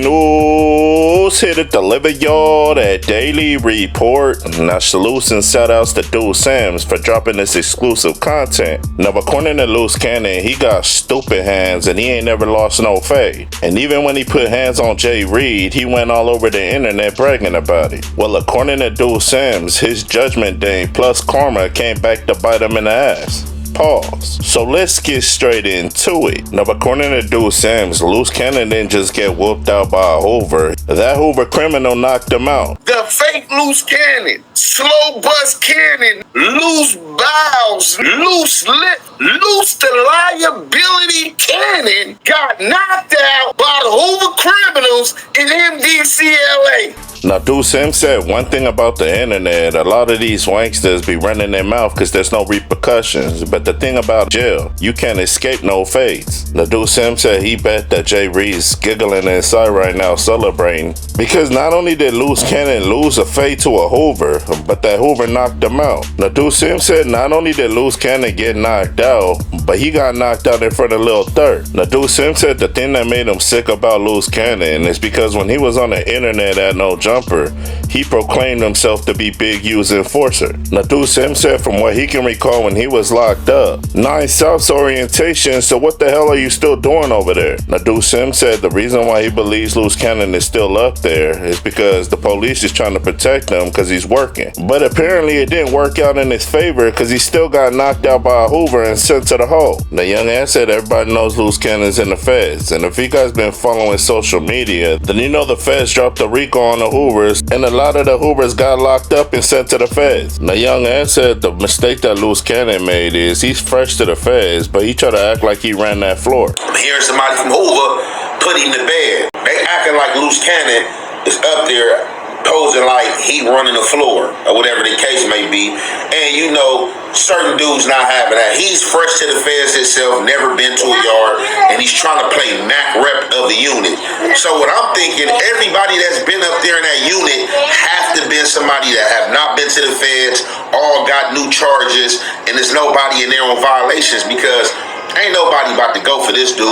News, here to deliver y'all that daily report. Now salutes and shout outs to Dude Sims for dropping this exclusive content. Now according to Loose Cannon, he got stupid hands and he ain't never lost no fade. And even when he put hands on Jay Reed, he went all over the internet bragging about it. Well, according to Dude Sims, his judgment day plus karma came back to bite him in the ass. Pause. So let's get straight into it. Now, according to Dude Sims, Loose Cannon didn't just get whooped out by a Hoover. That Hoover criminal knocked him out. The fake Loose Cannon, slow bus cannon, loose bowels, loose lip, loose the liability cannon got knocked out by the Hoover criminals in MDCLA. Now, Dude Sims said one thing about the internet, a lot of these wanksters be running their mouth because there's no repercussions. But the thing about jail, you can't escape no fates. Now, Dude Sims said he bet that Jay Reed's giggling inside right now celebrating because not only did Loose Cannon lose a fade to a Hoover, but that Hoover knocked him out. Now, Dude Sims said not only did Loose Cannon get knocked out, but he got knocked out in front of Lil Third. Now, Dude Sims said the thing that made him sick about Loose Cannon is because when he was on the internet at No Jumper, he proclaimed himself to be Big U's enforcer. Now, Dude Sims said from what he can recall when he was locked up, 9 South's orientation, so what the hell are you still doing over there? Now, Dude Sims said the reason why he believes Loose Cannon is still up there is because the police is trying to protect him because he's working. But apparently it didn't work out in his favor because he still got knocked out by a Hoover and sent to the hole. The young ass said everybody knows Loose Cannon's in the feds, and if you guys been following social media, then you know the feds dropped a RICO on the Hoovers, and a lot of the Hoovers got locked up and sent to the feds. The young ass said the mistake that Loose Cannon made is he's fresh to the feds, but he tried to act like he ran that floor. I'm hearing somebody from Hoover put him to bed. They acting like Loose Cannon is up there posing like he running the floor or whatever the case may be. And you know, certain dudes not having that. He's fresh to the feds himself, never been to a yard, and he's trying to play Mac rep of the unit. So what I'm thinking, everybody that's been up there in that unit have to been somebody that have not been to the feds, all got new charges, and there's nobody in there on violations because ain't nobody about to go for this dude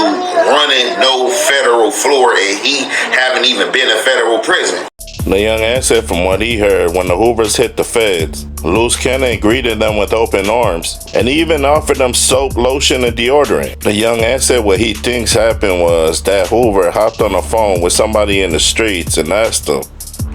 running no federal floor and he haven't even been in federal prison. The young ass said from what he heard, when the Hoovers hit the feds, Loose Cannon greeted them with open arms, and he even offered them soap, lotion, and deodorant. The young ass said what he thinks happened was that Hoover hopped on the phone with somebody in the streets and asked him,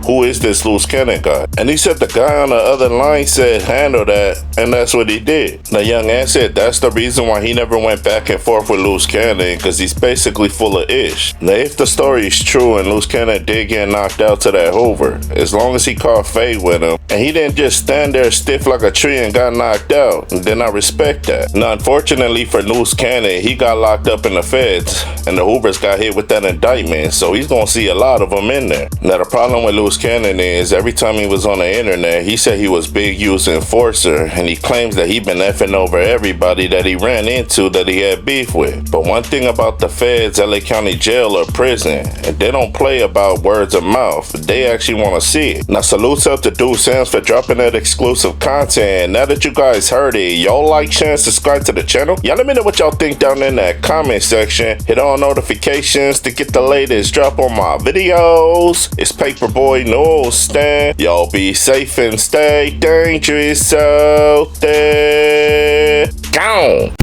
"Who is this Loose Cannon guy?" And he said the guy on the other line said, "Handle that," and that's what he did. The young ass said that's the reason why he never went back and forth with Loose Cannon, because he's basically full of ish. Now, if the story is true and Loose Cannon did get knocked out to that Hoover, as long as he caught fade with him, and he didn't just stand there stiff like a tree and got knocked out, then I respect that. Now, unfortunately for Loose Cannon, he got locked up in the feds, and the Hoovers got hit with that indictment, so he's gonna see a lot of them in there. Now, the problem with Loose Cannon is every time he was on the internet, he said he was Big U's enforcer, and he claims that he been effing over everybody that he ran into that he had beef with. But one thing about the feds, LA County Jail or prison, they don't play about words of mouth. They actually want to see it. Now, salutes up to Dude Sims for dropping that exclusive content. Now that you guys heard it, y'all like, share, and subscribe to the channel. Y'all let me know what y'all think down in that comment section. Hit all notifications to get the latest drop on my videos. It's Paperboy No Stand. Y'all be safe and stay dangerous out there. Gone.